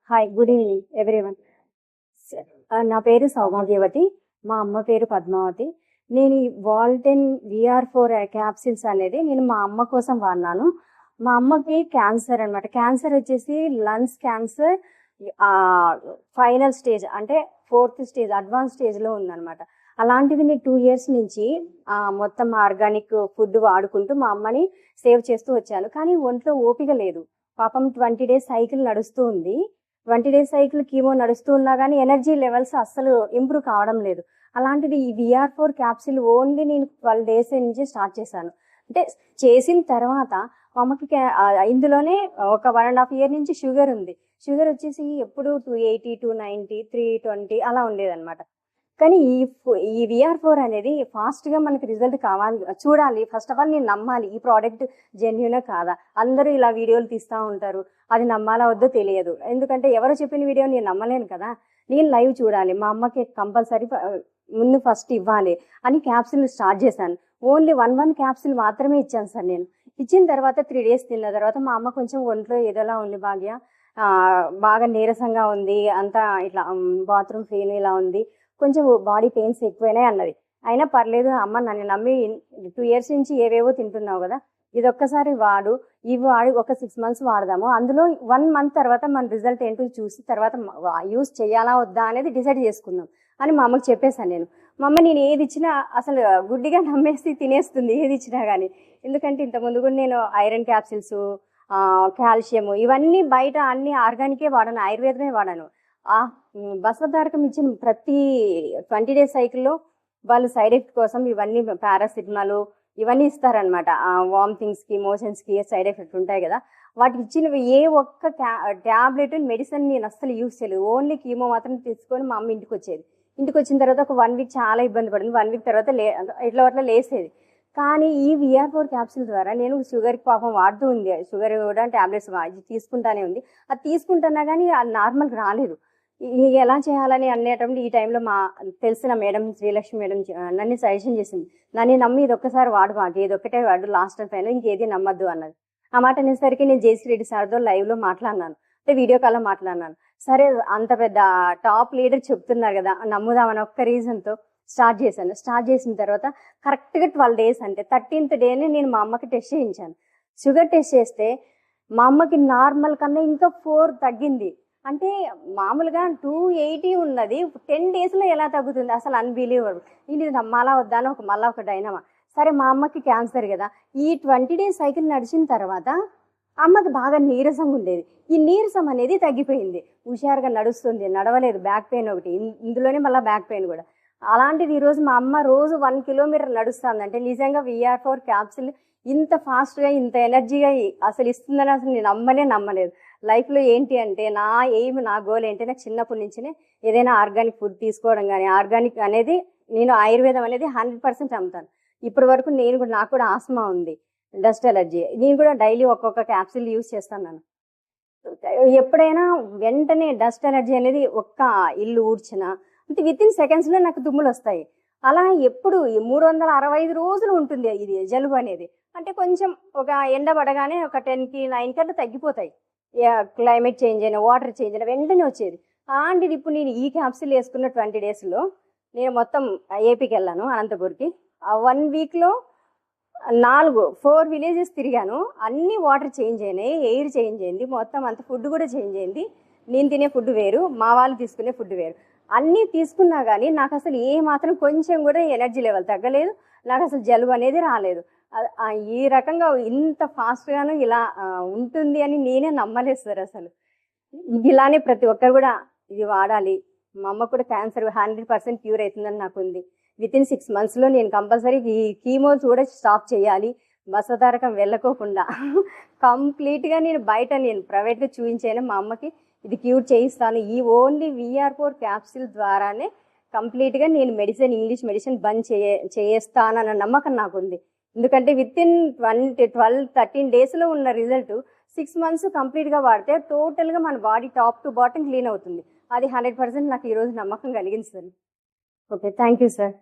Hi, good evening everyone. నా పేరు సౌభాగ్యవతి, మా అమ్మ పేరు పద్మావతి. నేను ఈ వాల్టెన్ VR4 క్యాప్సిల్స్ అనేది నేను మా అమ్మ కోసం వాడినాను. మా అమ్మకి క్యాన్సర్ అనమాట. క్యాన్సర్ వచ్చేసి లంగ్స్ క్యాన్సర్ ఫైనల్ స్టేజ్, అంటే 4th స్టేజ్, అడ్వాన్స్ స్టేజ్లో ఉందన్నమాట. అలాంటిది నేను 2 years నుంచి మొత్తం ఆర్గానిక్ ఫుడ్ వాడుకుంటూ మా అమ్మని సేవ్ చేస్తూ వచ్చాను. కానీ ఒంట్లో ఓపిక లేదు. పాపం 20 days సైకిల్ నడుస్తూ ఉంది. 20 days సైకిల్ కీమో నడుస్తూ ఉన్నా కానీ ఎనర్జీ లెవెల్స్ అస్సలు ఇంప్రూవ్ కావడం లేదు. అలాంటిది ఈ VR4 క్యాప్సిల్ ఓన్లీ నేను 12 days నుంచి స్టార్ట్ చేశాను. అంటే చేసిన తర్వాత మా అమ్మకి ఇందులోనే ఒక 1.5 year నుంచి షుగర్ ఉంది. షుగర్ వచ్చేసి ఎప్పుడు 280, 290, 320 అలా ఉండేదన్నమాట. కానీ ఈ VR4 అనేది ఫాస్ట్గా మనకి రిజల్ట్ కావాలి, చూడాలి. ఫస్ట్ ఆఫ్ ఆల్ నేను నమ్మాలి ఈ ప్రోడక్ట్ జెన్యూనా కాదా. అందరూ ఇలా వీడియోలు తీస్తూ ఉంటారు, అది నమ్మాలా వద్దో తెలియదు. ఎందుకంటే ఎవరు చెప్పిన వీడియో నేను నమ్మలేను కదా. నేను లైవ్ చూడాలి, మా అమ్మకి కంపల్సరీ ముందు ఫస్ట్ ఇవ్వాలి అని క్యాప్సిల్ స్టార్ట్ చేశాను. ఓన్లీ 1 క్యాప్సిల్ మాత్రమే ఇచ్చాను సార్. నేను ఇచ్చిన తర్వాత 3 days తిన్న తర్వాత మా అమ్మ కొంచెం ఒంట్లో ఏదోలా ఉంది, బాగా నీరసంగా ఉంది, అంతా ఇట్లా బాత్రూమ్ పెయిన్ ఇలా ఉంది, కొంచెం బాడీ పెయిన్స్ ఎక్కువైనాయి అన్నది. అయినా పర్లేదు అమ్మ, నన్ను నమ్మి 2 years నుంచి ఏవేవో తింటున్నావు కదా, ఇది ఒక్కసారి వాడు, ఇవి వాడి ఒక 6 months వాడదాము, అందులో 1 month తర్వాత మన రిజల్ట్ ఏంటో చూసి తర్వాత యూస్ చేయాలా వద్దా అనేది డిసైడ్ చేసుకుందాం అని మా అమ్మకి చెప్పేశాను నేను. మా అమ్మ నేను ఏది ఇచ్చినా అసలు గుడ్డిగా నమ్మేసి తినేస్తుంది ఏది ఇచ్చినా కానీ. ఎందుకంటే ఇంతకుముందు కూడా నేను ఐరన్ క్యాప్సిల్స్, కాల్షియం ఇవన్నీ బయట అన్ని ఆర్గానికే వాడాను, ఆయుర్వేదమే వాడాను. బసవతారకం ఇచ్చిన ప్రతి 20 days సైకిల్లో వాళ్ళు సైడ్ ఎఫెక్ట్ కోసం ఇవన్నీ పారాసిటమాల్ ఇవన్నీ ఇస్తారనమాట. వామిటింగ్స్కి, మోషన్స్కి సైడ్ ఎఫెక్ట్ ఉంటాయి కదా, వాటికి ఇచ్చినవి ఏ ఒక్క ట్యాబ్లెట్ మెడిసిన్ నేను అస్సలు యూజ్ చేయలేదు. ఓన్లీ కీమో మాత్రం తీసుకొని మా అమ్మ ఇంటికి వచ్చేది. ఇంటికి వచ్చిన తర్వాత ఒక 1 week చాలా ఇబ్బంది పడింది. 1 week తర్వాత అట్లా లేసేది. కానీ ఈ VR4 క్యాప్సిల్ ద్వారా నేను షుగర్కి పాపం వాడుతూ ఉంది, షుగర్ కూడా ట్యాబ్లెట్స్ తీసుకుంటానే ఉంది. అది తీసుకుంటున్నా కానీ అది నార్మల్కి రాలేదు. ఎలా చేయాలని అనేటప్పుడు ఈ టైంలో మా తెలిసిన మేడం శ్రీలక్ష్మి మేడం నన్ను సజెషన్ చేసింది. నన్ను నమ్మి ఇది ఒక్కసారి వాడు, మాకు ఇది ఒక్కటే వాడు, లాస్ట్ అండ్ ఫైనల్ ఇంకేది నమ్మద్దు అన్నది. ఆ మాట అనేసరికి నేను జేసీ రెడ్డి సార్తో లైవ్లో మాట్లాడినాను, అంటే వీడియో కాల్లో మాట్లాడినాను. సరే, అంత పెద్ద టాప్ లీడర్ చెప్తున్నారు కదా, నమ్ముదామని ఒక్క రీజన్తో స్టార్ట్ చేశాను. స్టార్ట్ చేసిన తర్వాత కరెక్ట్గా 12 days, అంటే 13th dayనే నేను మా అమ్మకి టెస్ట్ చేయించాను. షుగర్ టెస్ట్ చేస్తే మా అమ్మకి నార్మల్ కన్నా ఇంకా 4 తగ్గింది. అంటే మామూలుగా 280 ఉన్నది 10 daysలో ఎలా తగ్గుతుంది, అసలు అన్బిలీవబుల్. ఇది నమ్మాలా వద్దా అని మళ్ళీ ఒక డైనమా. సరే, మా అమ్మకి క్యాన్సర్ కదా, ఈ 20 days సైకిల్ నడిచిన తర్వాత అమ్మకి బాగా నీరసంగా ఉండేది. ఈ నీరసం అనేది తగ్గిపోయింది, హుషారుగా నడుస్తుంది, నడవలేదు, బ్యాక్ పెయిన్ ఒకటి, ఇందులోనే మళ్ళీ బ్యాక్ పెయిన్ కూడా. అలాంటిది ఈరోజు మా అమ్మ రోజు 1 kilometer నడుస్తుంది. అంటే నిజంగా VR4 క్యాప్సిల్ ఇంత ఫాస్ట్గా, ఇంత ఎనర్జీగా అసలు ఇస్తుందని అసలు నేను నమ్మలేదు. లైఫ్లో ఏంటి అంటే నా ఎయిమ్, నా గోల్ ఏంటంటే నాకు చిన్నప్పటి నుంచినే ఏదైనా ఆర్గానిక్ ఫుడ్ తీసుకోవడం కానీ, ఆర్గానిక్ అనేది నేను ఆయుర్వేదం అనేది 100% అమ్ముతాను. ఇప్పటి వరకు నాకు కూడా ఆస్మా ఉంది, డస్ట్ ఎలర్జీ. నేను కూడా డైలీ ఒక్కొక్క క్యాప్సిల్ యూజ్ చేస్తాను. ఎప్పుడైనా వెంటనే డస్ట్ ఎలర్జీ అనేది ఒక్క ఇల్లు ఊడ్చినా అంటే వితిన్ సెకండ్స్లో నాకు తుమ్ములు వస్తాయి. అలా ఎప్పుడు 365 రోజులు ఉంటుంది ఇది జలుబు అనేది. అంటే కొంచెం ఒక ఎండ పడగానే ఒక 10కి 9కి అట్లా తగ్గిపోతాయి. క్లైమేట్ చేంజ్ అయినా, వాటర్ చేంజ్ అయినా వెంటనే వచ్చేది. అలాంటిది ఇప్పుడు నేను ఈ క్యాప్సిల్ వేసుకున్న 20 daysలో నేను మొత్తం ఏపీకి వెళ్ళాను, అనంతపూర్కి. ఆ 1 weekలో 4 villages తిరిగాను. అన్ని వాటర్ చేంజ్ అయినాయి, ఎయిర్ చేంజ్ అయింది, మొత్తం అంత ఫుడ్ కూడా చేంజ్ అయింది. నేను తినే ఫుడ్ వేరు, మా వాళ్ళు తీసుకునే ఫుడ్ వేరు. అన్నీ తీసుకున్నా కానీ నాకు అసలు ఏ మాత్రం కొంచెం కూడా ఎనర్జీ లెవెల్ తగ్గలేదు, నాకు అసలు జలుబు అనేది రాలేదు. ఈ రకంగా ఇంత ఫాస్ట్గాను ఇలా ఉంటుంది అని నేనే నమ్మలేదు సార్. అసలు ఇలానే ప్రతి ఒక్కరు కూడా ఇది వాడాలి. మా అమ్మ కూడా క్యాన్సర్ 100% క్యూర్ అవుతుందని నాకు ఉంది. వితిన్ 6 monthsలో నేను కంపల్సరీ ఈ కీమోస్ కూడా స్టాప్ చేయాలి, బసవతారకం వెళ్ళకోకుండా కంప్లీట్గా నేను ప్రైవేట్గా చూపించాను. మా అమ్మకి ఇది క్యూర్ చేయిస్తాను. ఈ ఓన్లీ VR4 క్యాప్సిల్ ద్వారానే కంప్లీట్గా నేను ఇంగ్లీష్ మెడిసిన్ బంద్ చేస్తానన్న నమ్మకం నాకు ఉంది. ఎందుకంటే వితిన్ 13 daysలో ఉన్న రిజల్ట్ 6 months కంప్లీట్గా వాడితే టోటల్గా మన body top to bottom clean అవుతుంది. అది 100% నాకు ఈరోజు నమ్మకం కలిగింది sir. Okay, thank you sir.